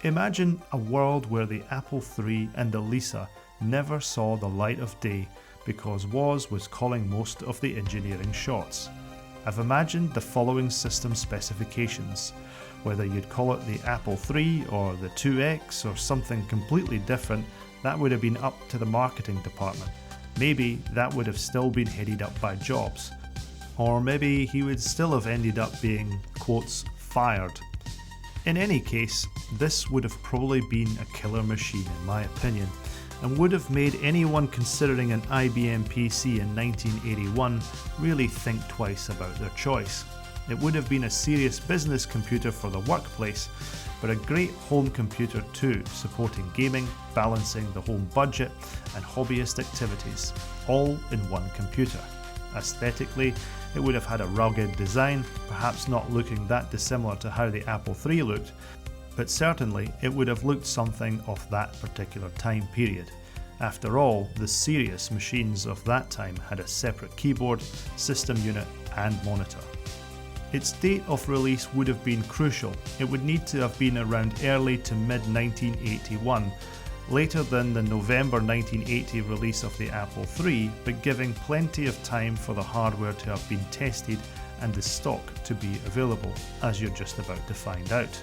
Imagine a world where the Apple III and the Lisa never saw the light of day because Woz was calling most of the engineering shots. I've imagined the following system specifications. Whether you'd call it the Apple III or the 2X or something completely different, that would have been up to the marketing department. Maybe that would have still been headed up by Jobs. Or maybe he would still have ended up being, quotes, fired. In any case, this would have probably been a killer machine in my opinion, and would have made anyone considering an IBM PC in 1981 really think twice about their choice. It would have been a serious business computer for the workplace, but a great home computer too, supporting gaming, balancing the home budget and hobbyist activities, all in one computer. Aesthetically, it would have had a rugged design, perhaps not looking that dissimilar to how the Apple III looked, but certainly it would have looked something of that particular time period. After all, the serious machines of that time had a separate keyboard, system unit and monitor. Its date of release would have been crucial. It would need to have been around early to mid 1981, later than the November 1980 release of the Apple III, but giving plenty of time for the hardware to have been tested and the stock to be available, as you're just about to find out.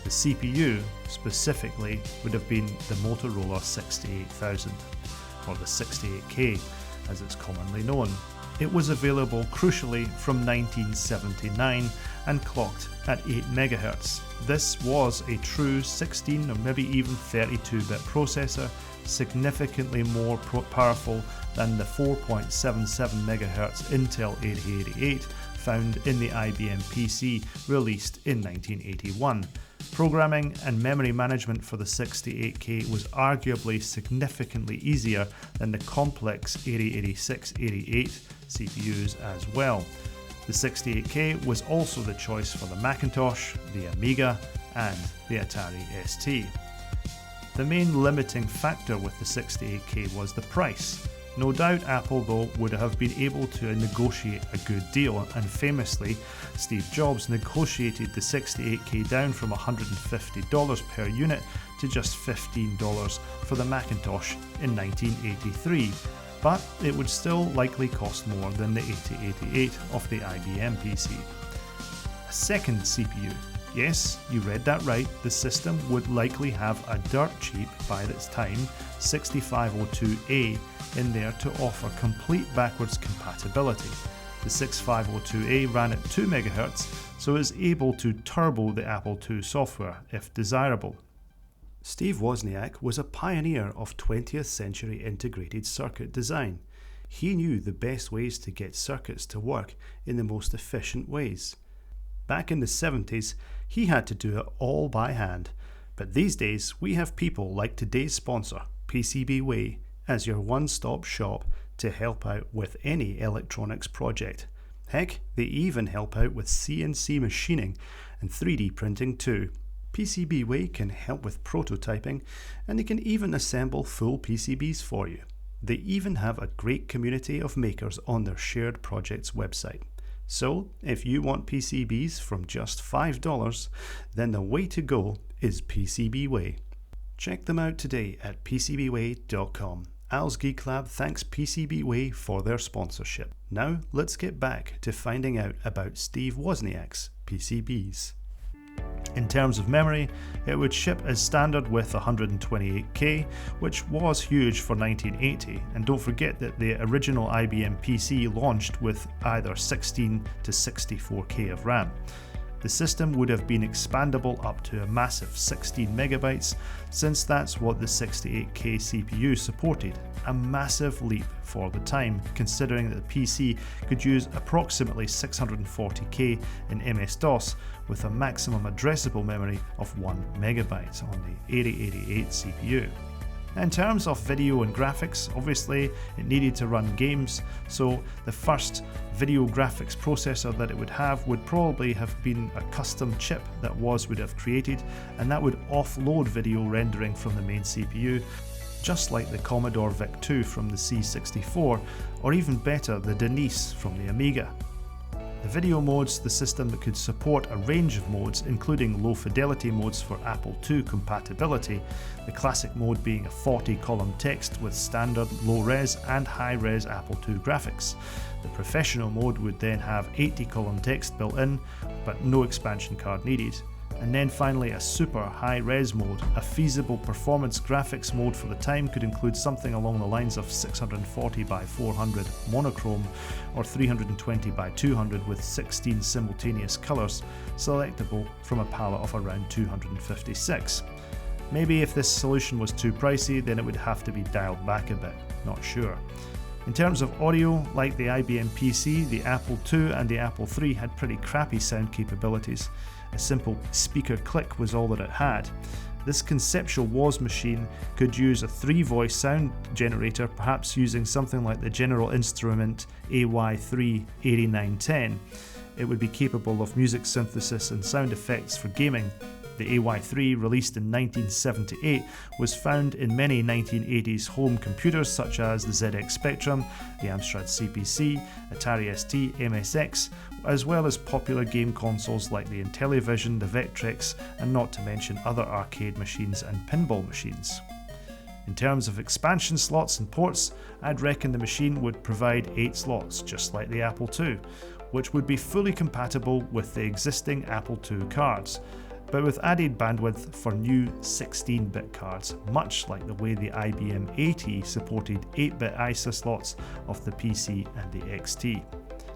The CPU, specifically, would have been the Motorola 68000, or the 68K as it's commonly known. It was available crucially from 1979 and clocked at 8 MHz. This was a true 16 or maybe even 32-bit processor, significantly more powerful than the 4.77 MHz Intel 8088 found in the IBM PC released in 1981. Programming and memory management for the 68K was arguably significantly easier than the complex 8086-88 CPUs as well. The 68K was also the choice for the Macintosh, the Amiga, and the Atari ST. The main limiting factor with the 68K was the price. No doubt Apple though would have been able to negotiate a good deal, and famously Steve Jobs negotiated the 68K down from $150 per unit to just $15 for the Macintosh in 1983, but it would still likely cost more than the 8088 of the IBM PC. A second CPU. Yes, you read that right, the system would likely have a dirt cheap, by its time, 6502A in there to offer complete backwards compatibility. The 6502A ran at 2 MHz, so is able to turbo the Apple II software if desirable. Steve Wozniak was a pioneer of 20th century integrated circuit design. He knew the best ways to get circuits to work in the most efficient ways. Back in the 70s, he had to do it all by hand, but these days we have people like today's sponsor, PCB Way, as your one-stop shop to help out with any electronics project. Heck, they even help out with CNC machining and 3D printing too. PCB Way can help with prototyping, and they can even assemble full PCBs for you. They even have a great community of makers on their shared projects website. So, if you want PCBs from just $5, then the way to go is PCB Way. Check them out today at PCBWay.com. Al's Geek Lab thanks PCB Way for their sponsorship. Now, let's get back to finding out about Steve Wozniak's PCBs. In terms of memory, it would ship as standard with 128K, which was huge for 1980, and don't forget that the original IBM PC launched with either 16 to 64K of RAM. The system would have been expandable up to a massive 16 megabytes, since that's what the 68K CPU supported, a massive leap for the time, considering that the PC could use approximately 640K in MS-DOS with a maximum addressable memory of 1 megabyte on the 8088 CPU. In terms of video and graphics, obviously it needed to run games, so the first video graphics processor that it would have would probably have been a custom chip that Woz would have created, and that would offload video rendering from the main CPU, just like the Commodore VIC-2 from the C64, or even better, the Denise from the Amiga. The video modes, the system that could support a range of modes, including low fidelity modes for Apple II compatibility, the classic mode being a 40-column text with standard low-res and high-res Apple II graphics. The professional mode would then have 80-column text built in, but no expansion card needed. And then finally a super high-res mode. A feasible performance graphics mode for the time could include something along the lines of 640 by 400 monochrome or 320 by 200 with 16 simultaneous colours, selectable from a palette of around 256. Maybe if this solution was too pricey, then it would have to be dialed back a bit, not sure. In terms of audio, like the IBM PC, the Apple II and the Apple III had pretty crappy sound capabilities. A simple speaker click was all that it had. This conceptual Woz machine could use a 3-voice sound generator, perhaps using something like the General Instrument AY3-8910. It would be capable of music synthesis and sound effects for gaming. The AY3, released in 1978, was found in many 1980s home computers such as the ZX Spectrum, the Amstrad CPC, Atari ST, MSX, as well as popular game consoles like the Intellivision, the Vectrex, and not to mention other arcade machines and pinball machines. In terms of expansion slots and ports, I'd reckon the machine would provide 8 slots, just like the Apple II, which would be fully compatible with the existing Apple II cards, but with added bandwidth for new 16-bit cards, much like the way the IBM AT supported 8-bit ISA slots of the PC and the XT.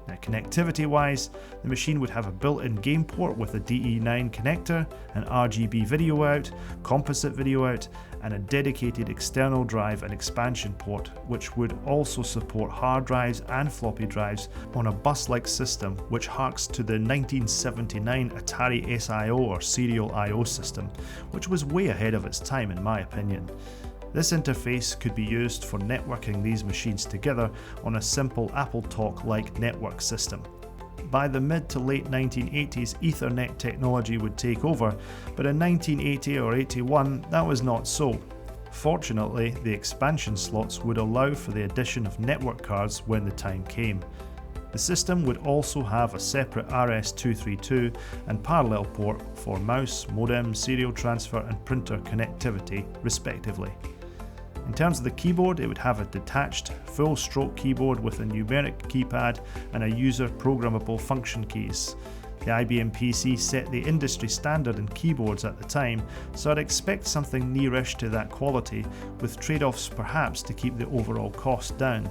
Now, connectivity-wise, the machine would have a built-in game port with a DE9 connector, an RGB video out, composite video out, and a dedicated external drive and expansion port, which would also support hard drives and floppy drives on a bus-like system which harks to the 1979 Atari SIO or Serial I/O system, which was way ahead of its time in my opinion. This interface could be used for networking these machines together on a simple AppleTalk-like network system. By the mid to late 1980s, Ethernet technology would take over, but in 1980 or 81 that was not so. Fortunately, the expansion slots would allow for the addition of network cards when the time came. The system would also have a separate RS-232 and parallel port for mouse, modem, serial transfer and printer connectivity, respectively. In terms of the keyboard, it would have a detached, full-stroke keyboard with a numeric keypad and a user-programmable function keys. The IBM PC set the industry standard in keyboards at the time, so I'd expect something nearish to that quality, with trade-offs perhaps to keep the overall cost down.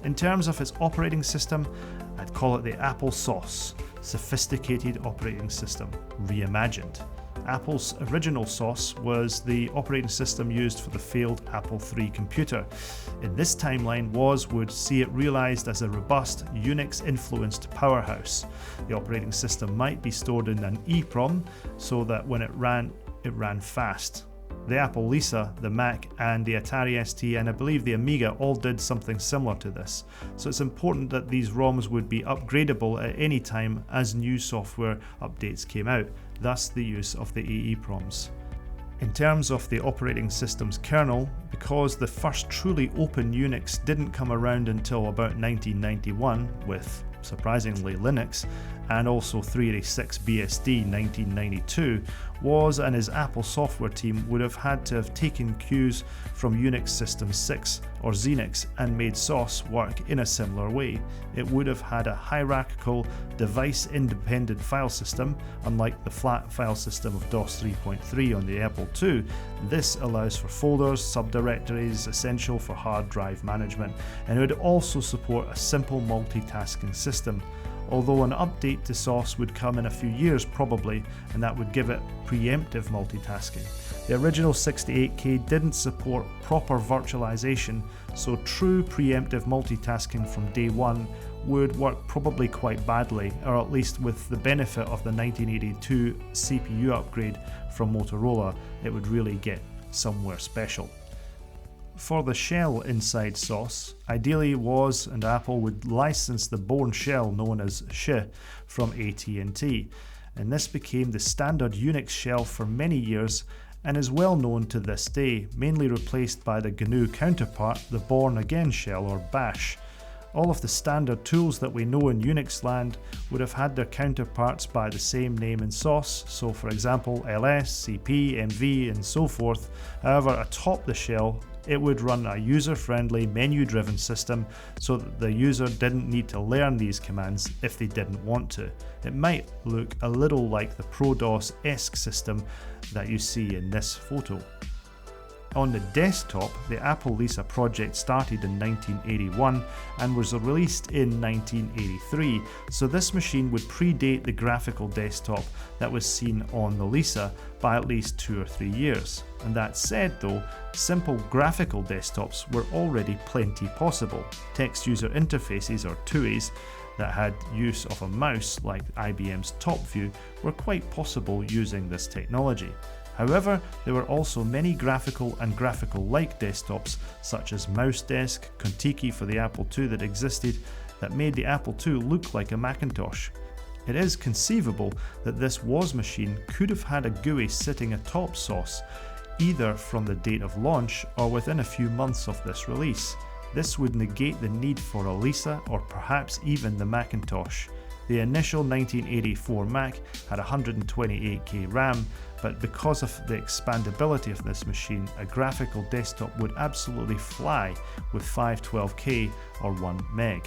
In terms of its operating system, I'd call it the Apple sauce, Sophisticated Operating System, reimagined. Apple's original sauce was the operating system used for the failed Apple III computer. In this timeline, Woz would see it realised as a robust, Unix-influenced powerhouse. The operating system might be stored in an EEPROM so that when it ran fast. The Apple Lisa, the Mac and the Atari ST and I believe the Amiga all did something similar to this, so it's important that these ROMs would be upgradable at any time as new software updates came out, thus the use of the EEPROMs. In terms of the operating system's kernel, because the first truly open Unix didn't come around until about 1991 with, surprisingly, Linux, and also 386 BSD 1992, Woz and his Apple software team would have had to have taken cues from Unix System 6 or Xenix and made SOS work in a similar way. It would have had a hierarchical, device-independent file system, unlike the flat file system of DOS 3.3 on the Apple II. This allows for folders, subdirectories, essential for hard drive management, and it would also support a simple multitasking system. Although an update to SOS would come in a few years probably, and that would give it preemptive multitasking. The original 68K didn't support proper virtualization, so true preemptive multitasking from day one would work probably quite badly, or at least with the benefit of the 1982 CPU upgrade from Motorola, it would really get somewhere special. For the shell inside SOS, ideally Woz and Apple would license the Bourne shell known as SH from AT&T, and this became the standard Unix shell for many years and is well known to this day, mainly replaced by the GNU counterpart, the Bourne Again shell or Bash. All of the standard tools that we know in Unix land would have had their counterparts by the same name and sauce, so for example ls, cp, mv and so forth. However, atop the shell it would run a user-friendly menu-driven system so that the user didn't need to learn these commands if they didn't want to. It might look a little like the ProDOS-esque system that you see in this photo. On the desktop, the Apple Lisa project started in 1981 and was released in 1983, so this machine would predate the graphical desktop that was seen on the Lisa by at least 2 or 3 years. And that said though, simple graphical desktops were already plenty possible. Text user interfaces, or TUIs, that had use of a mouse like IBM's TopView were quite possible using this technology. However, there were also many graphical and graphical-like desktops such as MouseDesk, Contiki for the Apple II that existed that made the Apple II look like a Macintosh. It is conceivable that this WOS machine could have had a GUI sitting atop SOS, either from the date of launch or within a few months of this release. This would negate the need for a Lisa or perhaps even the Macintosh. The initial 1984 Mac had 128k RAM, but because of the expandability of this machine, a graphical desktop would absolutely fly with 512k or 1 meg.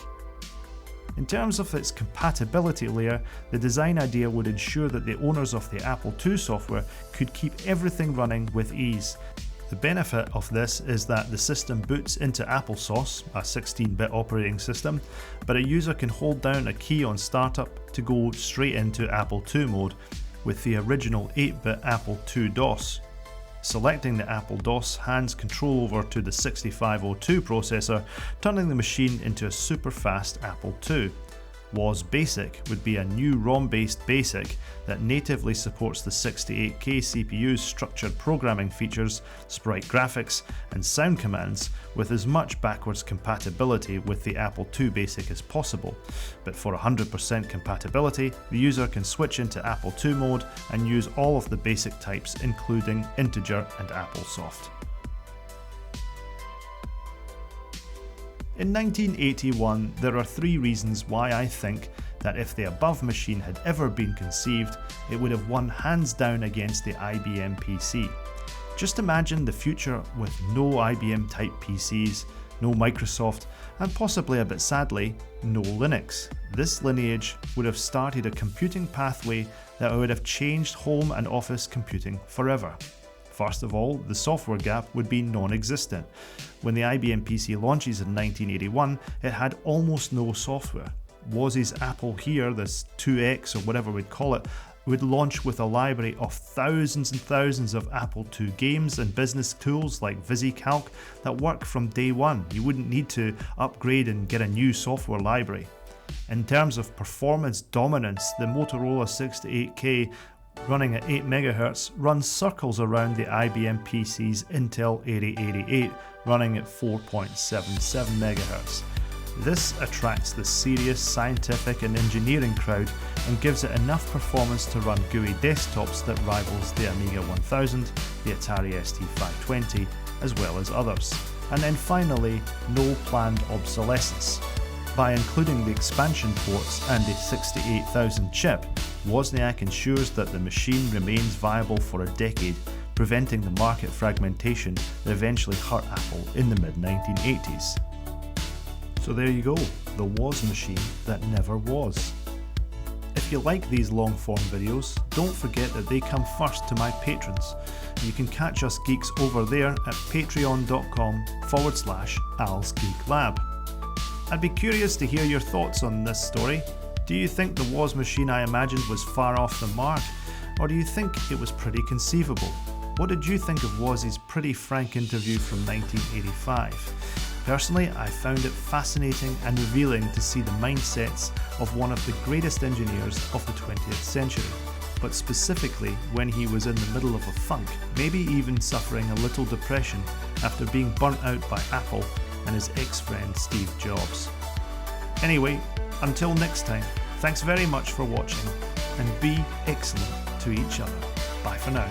In terms of its compatibility layer, the design idea would ensure that the owners of the Apple II software could keep everything running with ease. The benefit of this is that the system boots into applesauce, a 16-bit operating system, but a user can hold down a key on startup to go straight into Apple II mode with the original 8-bit Apple II DOS. Selecting the Apple DOS hands control over to the 6502 processor, turning the machine into a super fast Apple II. WOS Basic would be a new ROM-based BASIC that natively supports the 68K CPU's structured programming features, sprite graphics, and sound commands with as much backwards compatibility with the Apple II BASIC as possible. But for 100% compatibility, the user can switch into Apple II mode and use all of the BASIC types including integer and AppleSoft. In 1981, there are 3 reasons why I think that if the above machine had ever been conceived, it would have won hands down against the IBM PC. Just imagine the future with no IBM type PCs, no Microsoft, and possibly a bit sadly, no Linux. This lineage would have started a computing pathway that would have changed home and office computing forever. First of all, the software gap would be non-existent. When the IBM PC launches in 1981, it had almost no software. WOS's Apple here, this 2X or whatever we'd call it, would launch with a library of thousands and thousands of Apple II games and business tools like VisiCalc that work from day one. You wouldn't need to upgrade and get a new software library. In terms of performance dominance, the Motorola 68K running at 8 MHz runs circles around the IBM PC's Intel 8088 running at 4.77 MHz. This attracts the serious scientific and engineering crowd and gives it enough performance to run GUI desktops that rivals the Amiga 1000, the Atari ST520, as well as others. And then finally, no planned obsolescence. By including the expansion ports and the 68000 chip, Wozniak ensures that the machine remains viable for a decade, preventing the market fragmentation that eventually hurt Apple in the mid-1980s. So there you go, the WOS machine that never was. If you like these long-form videos, don't forget that they come first to my patrons. You can catch us geeks over there at patreon.com/AlsGeekLab. I'd be curious to hear your thoughts on this story. Do you think the WOS machine I imagined was far off the mark? Or do you think it was pretty conceivable? What did you think of Woz's pretty frank interview from 1985? Personally, I found it fascinating and revealing to see the mindsets of one of the greatest engineers of the 20th century, but specifically when he was in the middle of a funk, maybe even suffering a little depression after being burnt out by Apple and his ex-friend Steve Jobs. Anyway, until next time, thanks very much for watching and be excellent to each other. Bye for now.